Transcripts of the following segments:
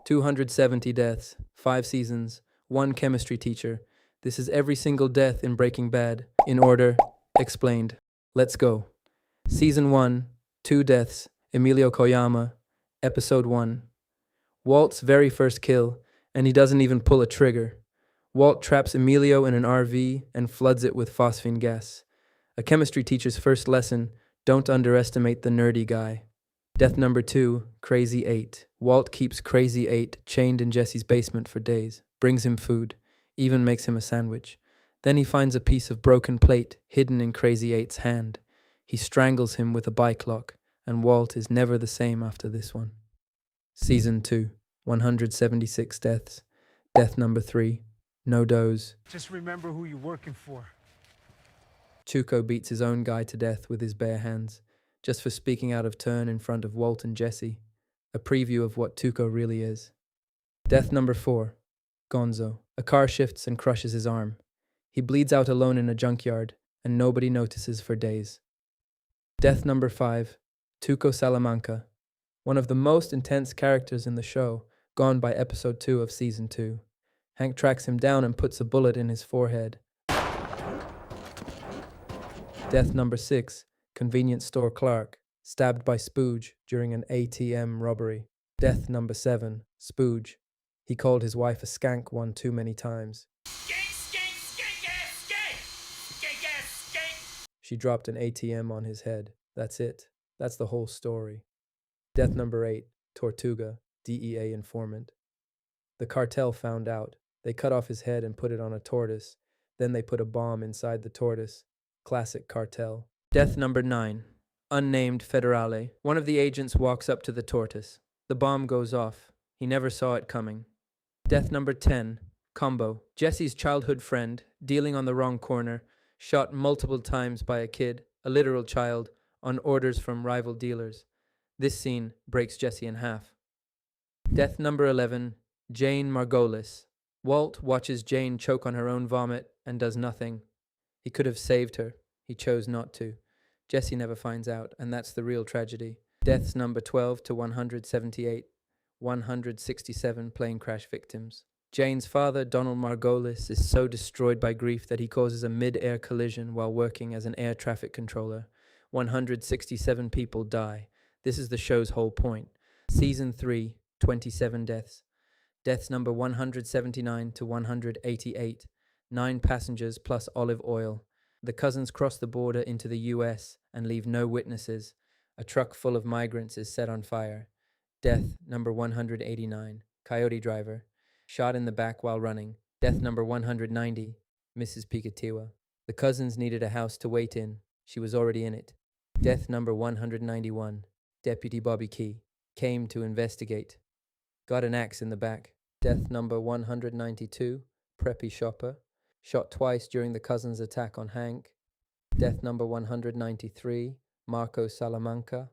270 deaths, 5 seasons, 1 chemistry teacher. This is every single death in Breaking Bad. In order, explained. Let's go. Season 1, 2 deaths, Emilio Koyama, Episode 1. Walt's very first kill, and he doesn't even pull a trigger. Walt traps Emilio in an RV and floods it with phosphine gas. A chemistry teacher's first lesson: don't underestimate the nerdy guy. Death number 2, Crazy 8. Walt keeps Crazy 8 chained in Jesse's basement for days, brings him food, even makes him a sandwich. Then he finds a piece of broken plate hidden in Crazy 8's hand. He strangles him with a bike lock, and Walt is never the same after this one. Season 2, 176 deaths. Death number 3, No Doze. Just remember who you're working for. Tuco beats his own guy to death with his bare hands, just for speaking out of turn in front of Walt and Jesse. A preview of what Tuco really is. Death number 4, Gonzo. A car shifts and crushes his arm. He bleeds out alone in a junkyard, and nobody notices for days. Death number 5, Tuco Salamanca. One of the most intense characters in the show, gone by episode 2 of season 2. Hank tracks him down and puts a bullet in his forehead. Death number 6, Convenience Store Clark, stabbed by Spooge during an ATM robbery. Death number 7, Spooge. He called his wife a skank one too many times. She dropped an ATM on his head. That's it. That's the whole story. Death number 8, Tortuga, DEA informant. The cartel found out. They cut off his head and put it on a tortoise. Then they put a bomb inside the tortoise. Classic cartel. Death number 9, Unnamed Federale. One of the agents walks up to the tortoise. The bomb goes off. He never saw it coming. Death number 10, Combo. Jesse's childhood friend, dealing on the wrong corner, shot multiple times by a kid, a literal child, on orders from rival dealers. This scene breaks Jesse in half. Death number 11, Jane Margolis. Walt watches Jane choke on her own vomit and does nothing. He could have saved her. He chose not to. Jesse never finds out, and that's the real tragedy. Deaths number 12 to 178, 167 plane crash victims. Jane's father, Donald Margolis, is so destroyed by grief that he causes a mid-air collision while working as an air traffic controller. 167 people die. This is the show's whole point. Season 3, 27 deaths. Deaths number 179 to 188, 9 passengers plus olive oil. The cousins cross the border into the US and leave no witnesses. A truck full of migrants is set on fire. Death number 189, Coyote driver, shot in the back while running. Death number 190, Mrs. Pikatiwa. The cousins needed a house to wait in. She was already in it. Death number 191, Deputy Bobby Key, came to investigate. Got an axe in the back. Death number 192, Preppy Shopper, shot twice during the cousins' attack on Hank. Death number 193, Marco Salamanca.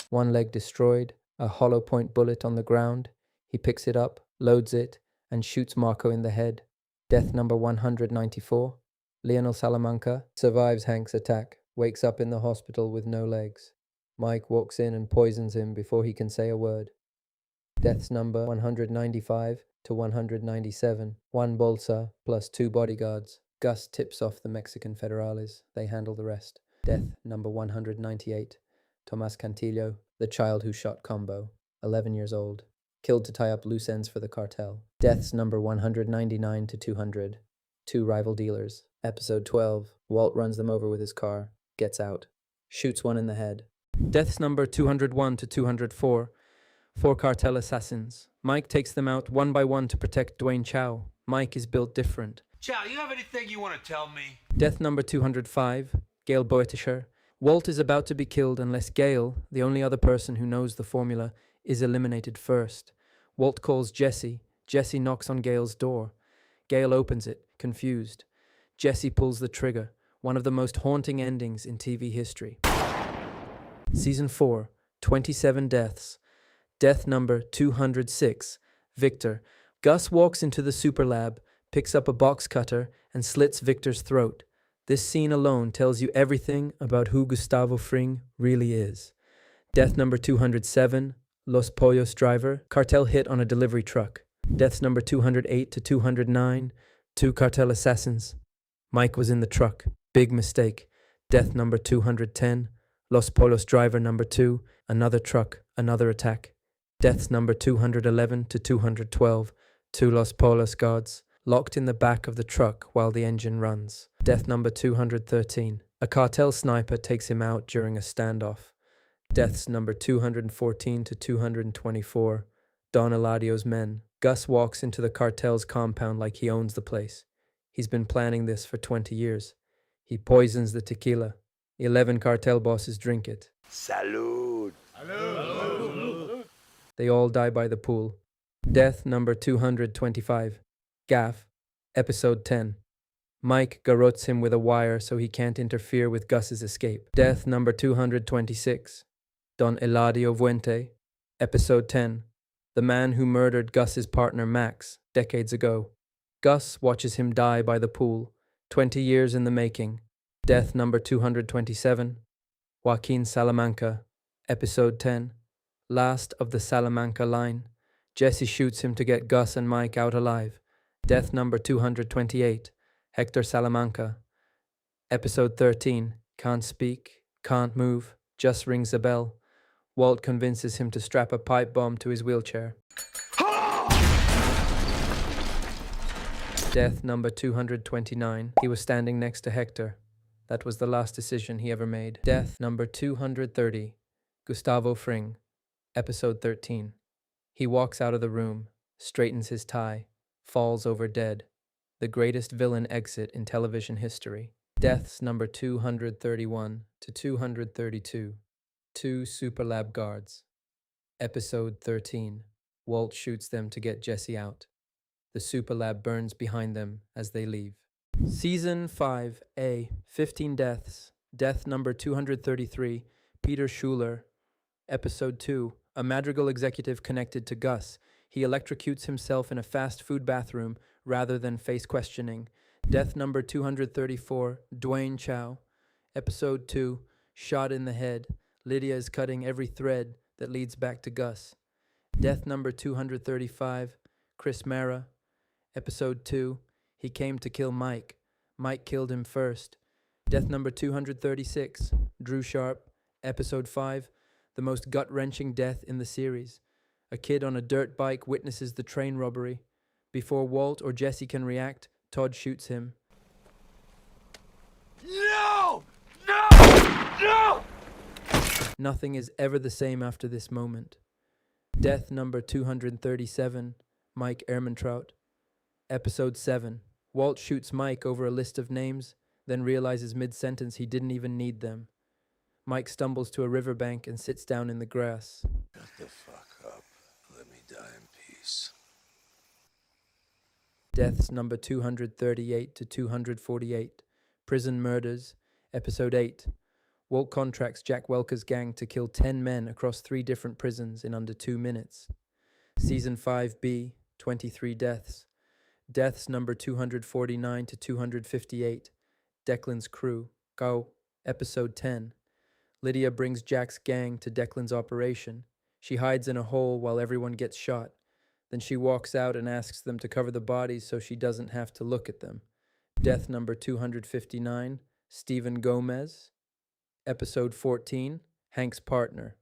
One leg destroyed, a hollow point bullet on the ground. He picks it up, loads it, and shoots Marco in the head. Death number 194, Lionel Salamanca survives Hank's attack, wakes up in the hospital with no legs. Mike walks in and poisons him before he can say a word. Deaths number 195 to 197, Juan Bolsa plus 2 bodyguards. Gus tips off the Mexican federales. They handle the rest. Death number 198, Tomas Cantillo, the child who shot Combo, 11 years old, killed to tie up loose ends for the cartel. Deaths number 199 to 200, 2 rival dealers. Episode 12, Walt runs them over with his car, gets out, shoots one in the head. Deaths number 201 to 204, 4 cartel assassins. Mike takes them out one by one to protect Dwayne Chow. Mike is built different. Chow, you have anything you want to tell me? Death number 205, Gail Boetischer. Walt is about to be killed unless Gail, the only other person who knows the formula, is eliminated first. Walt calls Jesse. Jesse knocks on Gail's door. Gail opens it, confused. Jesse pulls the trigger, one of the most haunting endings in TV history. Season 4, 27 deaths. Death number 206, Victor. Gus walks into the super lab, picks up a box cutter, and slits Victor's throat. This scene alone tells you everything about who Gustavo Fring really is. Death number 207, Los Pollos driver, cartel hit on a delivery truck. Deaths number 208 to 209, 2 cartel assassins. Mike was in the truck. Big mistake. Death number 210, Los Pollos driver number 2, another truck, another attack. Deaths number 211 to 212, 2 Los Pollos guards, locked in the back of the truck while the engine runs. Death number 213, a cartel sniper takes him out during a standoff. Deaths number 214 to 224, Don Eladio's men. Gus walks into the cartel's compound like he owns the place. He's been planning this for 20 years. He poisons the tequila. 11 cartel bosses drink it. Salud. Salud. They all die by the pool. Death number 225, Gaff, episode 10. Mike garrotes him with a wire so he can't interfere with Gus's escape. Death number 226, Don Eladio Fuente, episode 10. The man who murdered Gus's partner Max decades ago. Gus watches him die by the pool, 20 years in the making. Death number 227, Joaquin Salamanca, episode 10. Last of the Salamanca line. Jesse shoots him to get Gus and Mike out alive. Death number 228, Hector Salamanca, episode 13. Can't speak, can't move, just rings a bell. Walt convinces him to strap a pipe bomb to his wheelchair. Death number 229. He was standing next to Hector. That was the last decision he ever made. Death number 230. Gustavo Fring, episode 13. He walks out of the room, straightens his tie, falls over dead. The greatest villain exit in television history. Deaths number 231 to 232. 2 Superlab guards. Episode 13. Walt shoots them to get Jesse out. The Superlab burns behind them as they leave. Season 5A, 15 deaths. Death number 233, Peter Schuler. Episode 2, a Madrigal executive connected to Gus. He electrocutes himself in a fast food bathroom rather than face questioning. Death number 234, Dwayne Chow. Episode 2, shot in the head. Lydia is cutting every thread that leads back to Gus. Death number 235, Chris Mara. Episode 2, he came to kill Mike. Mike killed him first. Death number 236, Drew Sharp. Episode 5, the most gut-wrenching death in the series. A kid on a dirt bike witnesses the train robbery. Before Walt or Jesse can react, Todd shoots him. No! No! No! Nothing is ever the same after this moment. Death number 237, Mike Ehrmantraut. Episode 7. Walt shoots Mike over a list of names, then realizes mid-sentence he didn't even need them. Mike stumbles to a riverbank and sits down in the grass. Shut the fuck up. Let me die in peace. Deaths number 238 to 248. Prison Murders. Episode 8. Walt contracts Jack Welker's gang to kill 10 men across 3 different prisons in under 2 minutes. Season 5B, 23 deaths. Deaths number 249 to 258. Declan's crew. Go. Episode 10. Lydia brings Jack's gang to Declan's operation. She hides in a hole while everyone gets shot. Then she walks out and asks them to cover the bodies so she doesn't have to look at them. Death number 259, Stephen Gomez. Episode 14, Hank's partner.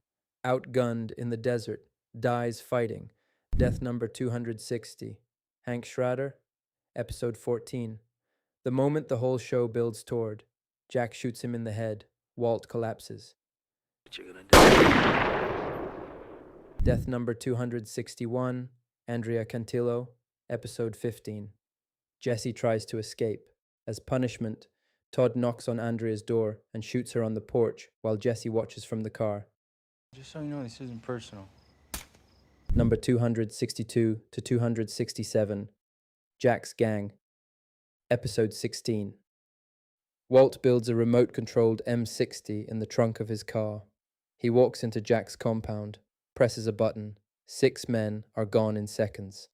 Outgunned in the desert, dies fighting. Death number 260, Hank Schrader. Episode 14. The moment the whole show builds toward, Jack shoots him in the head. Walt collapses. What you gonna do? Death number 261, Andrea Cantillo. Episode 15. Jesse tries to escape. As punishment, Todd knocks on Andrea's door and shoots her on the porch while Jesse watches from the car. Just so you know, this isn't personal. Number 262 to 267, Jack's Gang. Episode 16. Walt builds a remote-controlled M60 in the trunk of his car. He walks into Jack's compound, presses a button. 6 men are gone in seconds.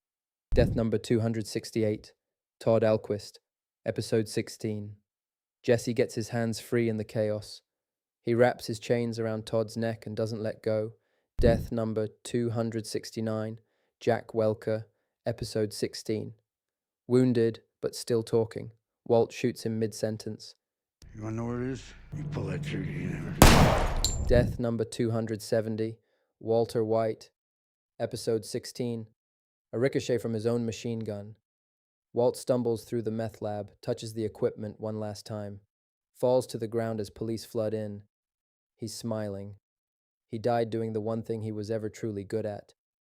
Death number 268, Todd Alquist. Episode 16. Jesse gets his hands free in the chaos. He wraps his chains around Todd's neck and doesn't let go. Death number 269, Jack Welker, episode 16. Wounded, but still talking. Walt shoots him mid-sentence. You wanna know where it is? You pull that trigger, you never. Death number 270, Walter White, episode 16. A ricochet from his own machine gun. Walt stumbles through the meth lab, touches the equipment one last time, falls to the ground as police flood in. He's smiling. He died doing the one thing he was ever truly good at,